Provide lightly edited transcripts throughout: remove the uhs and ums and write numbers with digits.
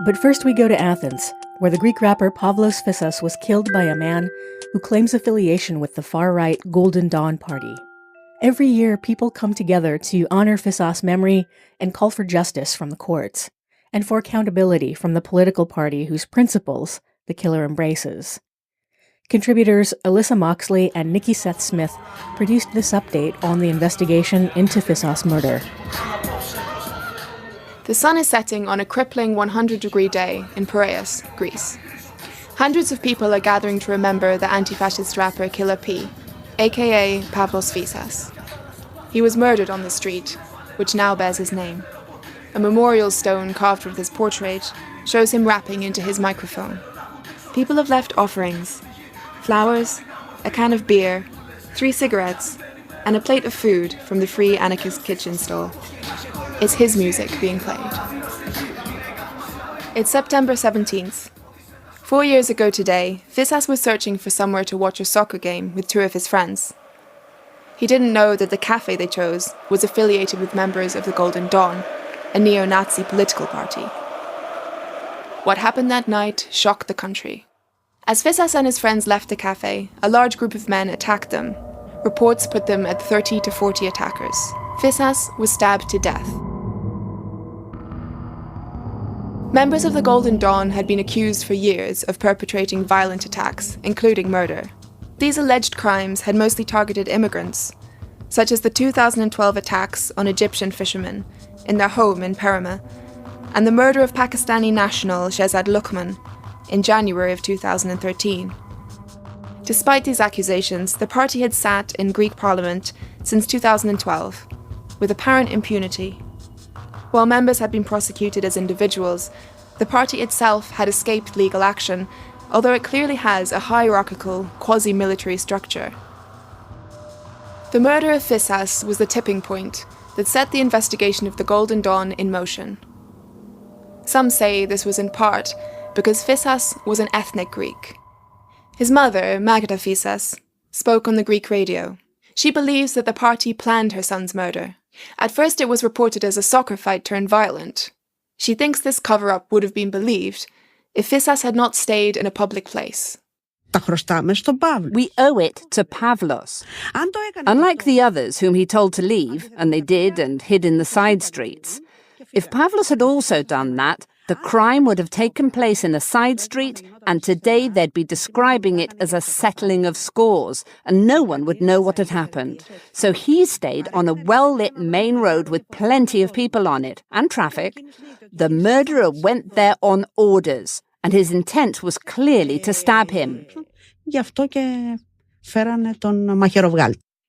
But first we go to Athens, where the Greek rapper Pavlos Phissas was killed by a man who claims affiliation with the far-right Golden Dawn Party. Every year, people come together to honor Phissas' memory and call for justice from the courts, and for accountability from the political party whose principles the killer embraces. Contributors Alyssa Moxley and Nikki Seth Smith produced this update on the investigation into Phissas' murder. The sun is setting on a crippling 100-degree day in Piraeus, Greece. Hundreds of people are gathering to remember the anti-fascist rapper Killer P, aka Pavlos Phissas. He was murdered on the street, which now bears his name. A memorial stone carved with his portrait shows him rapping into his microphone. People have left offerings: flowers, a can of beer, 3 cigarettes, and a plate of food from the free anarchist kitchen stall. It's his music being played. It's September 17th. 4 years ago today, Phissas was searching for somewhere to watch a soccer game with 2 of his friends. He didn't know that the cafe they chose was affiliated with members of the Golden Dawn, a neo-Nazi political party. What happened that night shocked the country. As Phissas and his friends left the cafe, a large group of men attacked them. Reports put them at 30 to 40 attackers. Phissas was stabbed to death. Members of the Golden Dawn had been accused for years of perpetrating violent attacks, including murder. These alleged crimes had mostly targeted immigrants, such as the 2012 attacks on Egyptian fishermen in their home in Perama, and the murder of Pakistani national Shehzad Luqman in January of 2013. Despite these accusations, the party had sat in Greek parliament since 2012, with apparent impunity. While members had been prosecuted as individuals, the party itself had escaped legal action, although it clearly has a hierarchical, quasi-military structure. The murder of Phissas was the tipping point that set the investigation of the Golden Dawn in motion. Some say this was in part because Phissas was an ethnic Greek. His mother, Magda Phissas, spoke on the Greek radio. She believes that the party planned her son's murder. At first it was reported as a soccer fight turned violent. She thinks this cover-up would have been believed if Phissas had not stayed in a public place. We owe it to Pavlos. Unlike the others whom he told to leave, and they did and hid in the side streets, if Pavlos had also done that, the crime would have taken place in a side street, and today they'd be describing it as a settling of scores, and no one would know what had happened. So he stayed on a well-lit main road with plenty of people on it, and traffic. The murderer went there on orders, and his intent was clearly to stab him.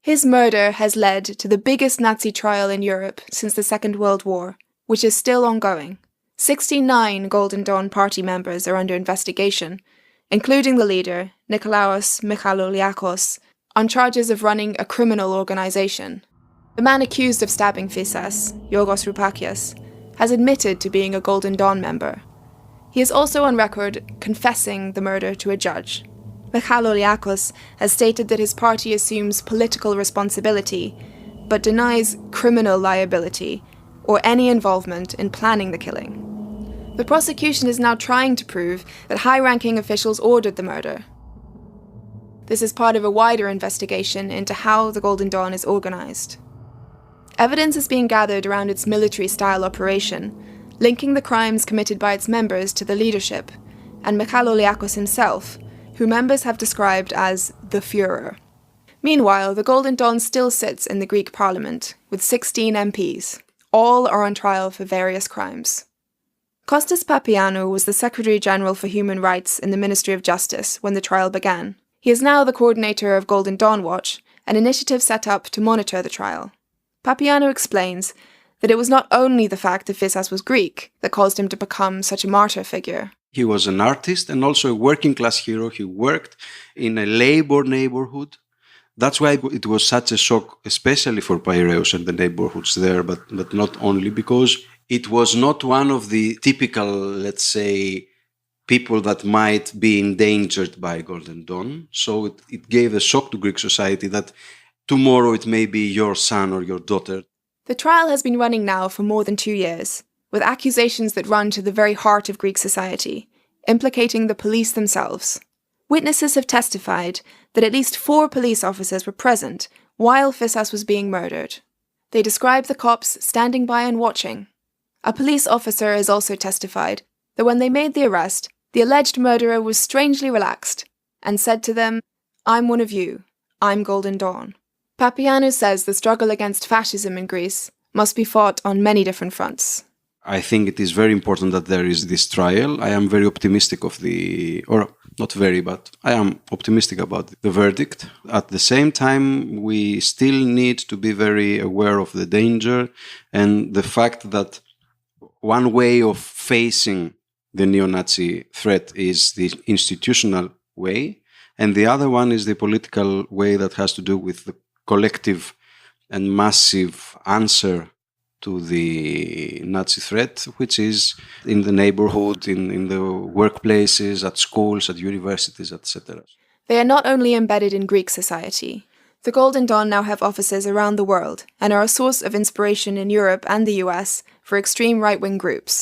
His murder has led to the biggest Nazi trial in Europe since the Second World War, which is still ongoing. 69 Golden Dawn party members are under investigation, including the leader, Nikolaos Michaloliakos, on charges of running a criminal organization. The man accused of stabbing Phissas, Yorgos Roupakias, has admitted to being a Golden Dawn member. He is also on record confessing the murder to a judge. Michaloliakos has stated that his party assumes political responsibility, but denies criminal liability or any involvement in planning the killing. The prosecution is now trying to prove that high-ranking officials ordered the murder. This is part of a wider investigation into how the Golden Dawn is organized. Evidence is being gathered around its military-style operation, linking the crimes committed by its members to the leadership, and Michaloliakos himself, who members have described as the Führer. Meanwhile, the Golden Dawn still sits in the Greek parliament, with 16 MPs. All are on trial for various crimes. Kostas Papianou was the Secretary-General for Human Rights in the Ministry of Justice when the trial began. He is now the coordinator of Golden Dawn Watch, an initiative set up to monitor the trial. Papianou explains that it was not only the fact that Phissas was Greek that caused him to become such a martyr figure. He was an artist and also a working-class hero. He worked in a labor neighborhood. That's why it was such a shock, especially for Piraeus and the neighborhoods there, but not only, because it was not one of the typical, let's say, people that might be endangered by Golden Dawn. So it gave a shock to Greek society that tomorrow it may be your son or your daughter. The trial has been running now for more than 2 years, with accusations that run to the very heart of Greek society, implicating the police themselves. Witnesses have testified that at least 4 police officers were present while Fissas was being murdered. They describe the cops standing by and watching. A police officer has also testified that when they made the arrest, the alleged murderer was strangely relaxed and said to them, "I'm one of you. I'm Golden Dawn." Papagiannou says the struggle against fascism in Greece must be fought on many different fronts. I think it is very important that there is this trial. I am very optimistic I am optimistic about the verdict. At the same time, we still need to be very aware of the danger and the fact that one way of facing the neo-Nazi threat is the institutional way, and the other one is the political way that has to do with the collective and massive answer to the Nazi threat, which is in the neighborhood, in the workplaces, at schools, at universities, etc. They are not only embedded in Greek society. The Golden Dawn now have offices around the world and are a source of inspiration in Europe and the US for extreme right-wing groups.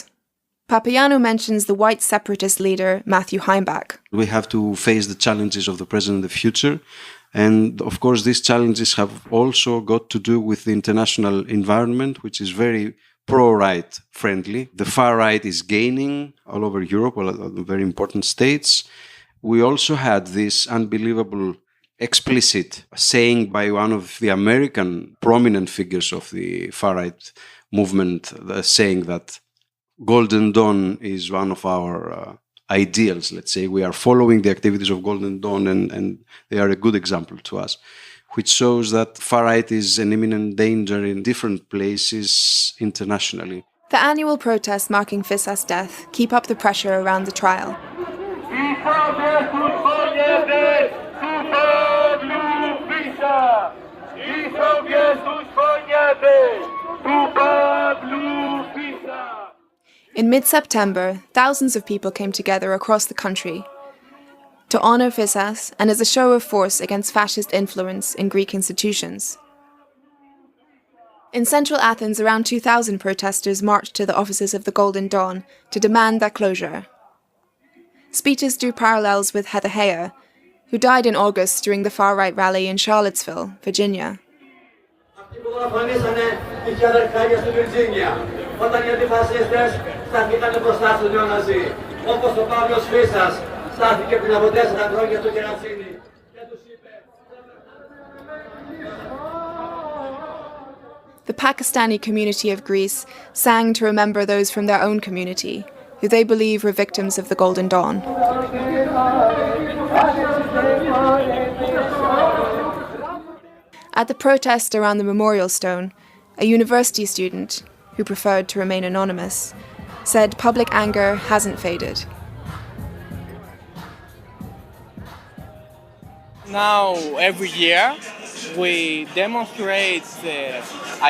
Papagiannou mentions the white separatist leader Matthew Heimbach. We have to face the challenges of the present and the future. And of course, these challenges have also got to do with the international environment, which is very pro-right friendly. The far right is gaining all over Europe, all the very important states. We also had this unbelievable explicit saying by one of the American prominent figures of the far right movement, saying that Golden Dawn is one of our ideals, let's say. We are following the activities of Golden Dawn and they are a good example to us, which shows that far-right is an imminent danger in different places internationally. The annual protests marking Fissas' death keep up the pressure around the trial. In mid-September, thousands of people came together across the country to honour Fissas and as a show of force against fascist influence in Greek institutions. In central Athens, around 2,000 protesters marched to the offices of the Golden Dawn to demand their closure. Speeches drew parallels with Heather Heyer, who died in August during the far-right rally in Charlottesville, Virginia. Όταν οι αντιφασίστες σταθήκαν μπροστά στους νεοναζί, όπως ο Παύλος Φίσας στάθηκε πριν από 4 χρόνια στο Κερατσίνι και τους είπε... The Pakistani community of Greece sang to remember those from their own community, who they believe were victims of the Golden Dawn. At the protest around the memorial stone, a university student, who preferred to remain anonymous, said public anger hasn't faded. Now, every year, we demonstrate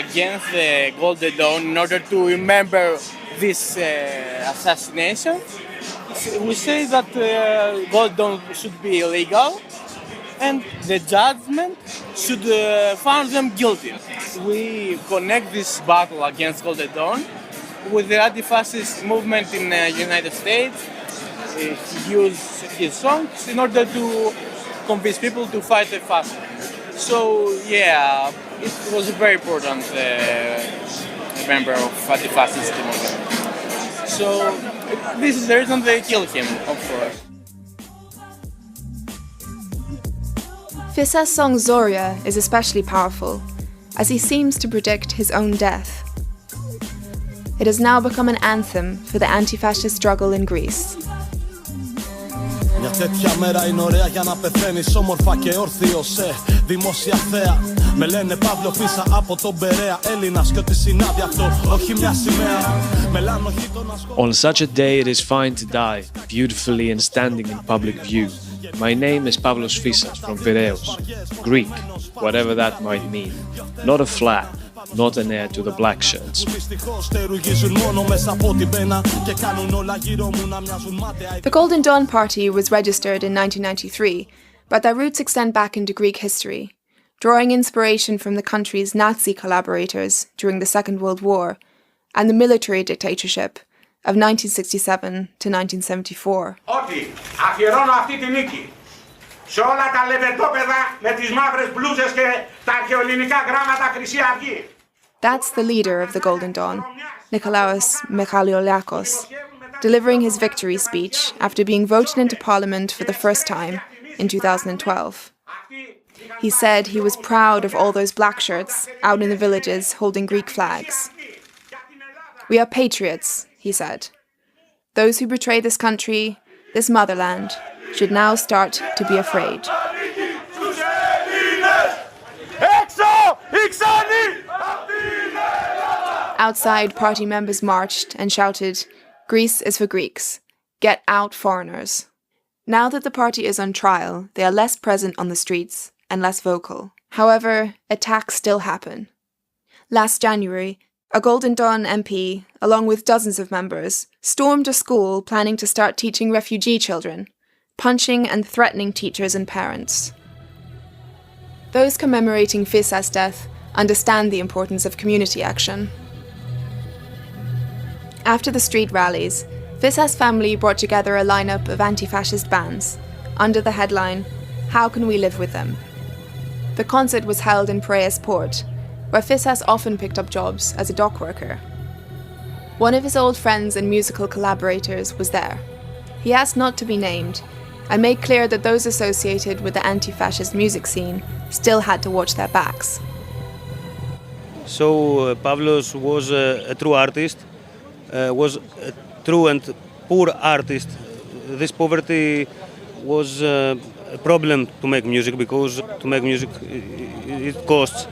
against the Golden Dawn in order to remember this assassination. We say that Golden Dawn should be illegal and the judgment should find them guilty. We connect this battle against Golden Dawn with the anti-fascist movement in the United States. He used his songs in order to convince people to fight the fascism. So, yeah, it was a very important member of anti-fascist movement. So, this is the reason they killed him, of course. Fissas' song Zoria is especially powerful, as he seems to predict his own death. It has now become an anthem for the anti-fascist struggle in Greece. Μια τέτοια μέρα είναι ωραία για να πεθαίνεις όμορφα και όρθιο σε δημόσια θέα. Με λένε Παύλο Φίσα από τον Περαία, Έλληνας και ό,τι συνάδει αυτό, όχι μια σημαία. On such a day it is fine to die, beautifully and standing in public view. My name is Pavlos Fissas from Piraeus, Greek, whatever that might mean. Not a flag, not an heir to the black shirts. The Golden Dawn Party was registered in 1993, but their roots extend back into Greek history, drawing inspiration from the country's Nazi collaborators during the Second World War, and the military dictatorship of 1967 to 1974. Ότι αφιερώνω αυτή τη νίκη σε όλα τα λεβεντόπεδα με τις μαύρες μπλούζες και τα αρχαιοελληνικά γράμματα Χρυσή Αυγή. That's the leader of the Golden Dawn, Nikolaos Michaliolakos, delivering his victory speech after being voted into parliament for the first time in 2012. He said he was proud of all those black shirts out in the villages holding Greek flags. We are patriots, he said. Those who betray this country, this motherland, should now start to be afraid. Outside, party members marched and shouted, "Greece is for Greeks. Get out foreigners." Now that the party is on trial, they are less present on the streets and less vocal. However, attacks still happen. Last January, a Golden Dawn MP, along with dozens of members, stormed a school planning to start teaching refugee children, punching and threatening teachers and parents. Those commemorating Fissas' death understand the importance of community action. After the street rallies, Fissas' family brought together a lineup of anti-fascist bands, under the headline, "How Can We Live With Them?" The concert was held in Piraeus Port, where Fissas often picked up jobs as a dock worker. One of his old friends and musical collaborators was there. He asked not to be named, and made clear that those associated with the anti-fascist music scene still had to watch their backs. So Pavlos was a true artist, was a true and poor artist. This poverty was a problem to make music, because to make music it costs.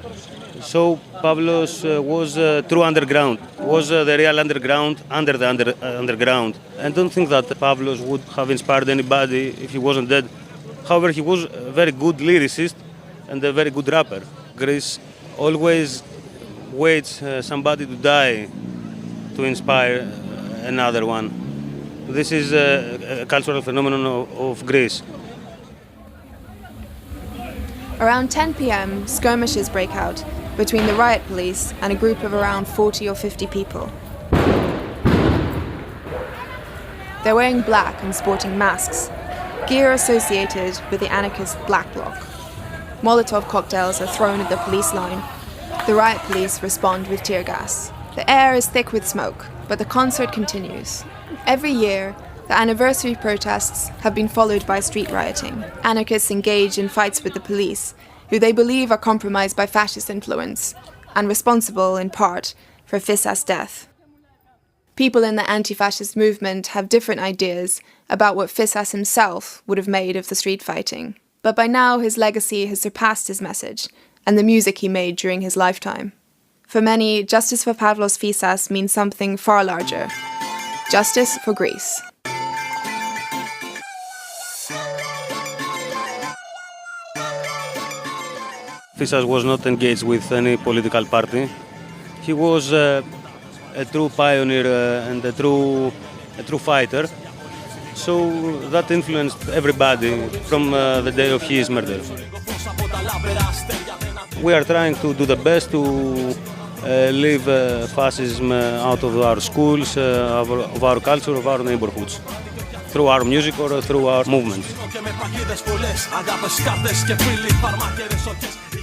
So Pavlos was true underground, was the real underground under the underground. I don't think that Pavlos would have inspired anybody if he wasn't dead. However, he was a very good lyricist and a very good rapper. Greece always waits somebody to die to inspire another one. This is a cultural phenomenon of Greece. Around 10 p.m., skirmishes break out between the riot police and a group of around 40 or 50 people. They're wearing black and sporting masks, gear associated with the anarchist Black Bloc. Molotov cocktails are thrown at the police line. The riot police respond with tear gas. The air is thick with smoke, but the concert continues. Every year, the anniversary protests have been followed by street rioting. Anarchists engage in fights with the police, who they believe are compromised by fascist influence and responsible, in part, for Fissas' death. People in the anti-fascist movement have different ideas about what Fissas himself would have made of the street fighting. But by now his legacy has surpassed his message and the music he made during his lifetime. For many, justice for Pavlos Fissas means something far larger. Justice for Greece. Fissas was not engaged with any political party. He was a true pioneer and a true fighter. So that influenced everybody from the day of his murder. We are trying to do the best to leave fascism out of our schools, of our culture, of our neighborhoods, through our music or through our movement.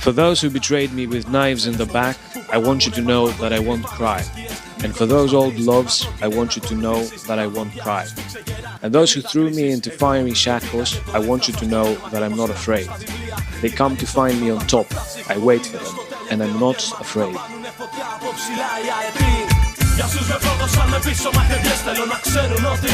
For those who betrayed me with knives in the back, I want you to know that I won't cry. And for those old loves, I want you to know that I won't cry. And those who threw me into fiery shackles, I want you to know that I'm not afraid. They come to find me on top. I wait for them, and I'm not afraid. Για όσους με πρόδωσαν με πίσω μαχαιριές, θέλω να ξέρουν ότι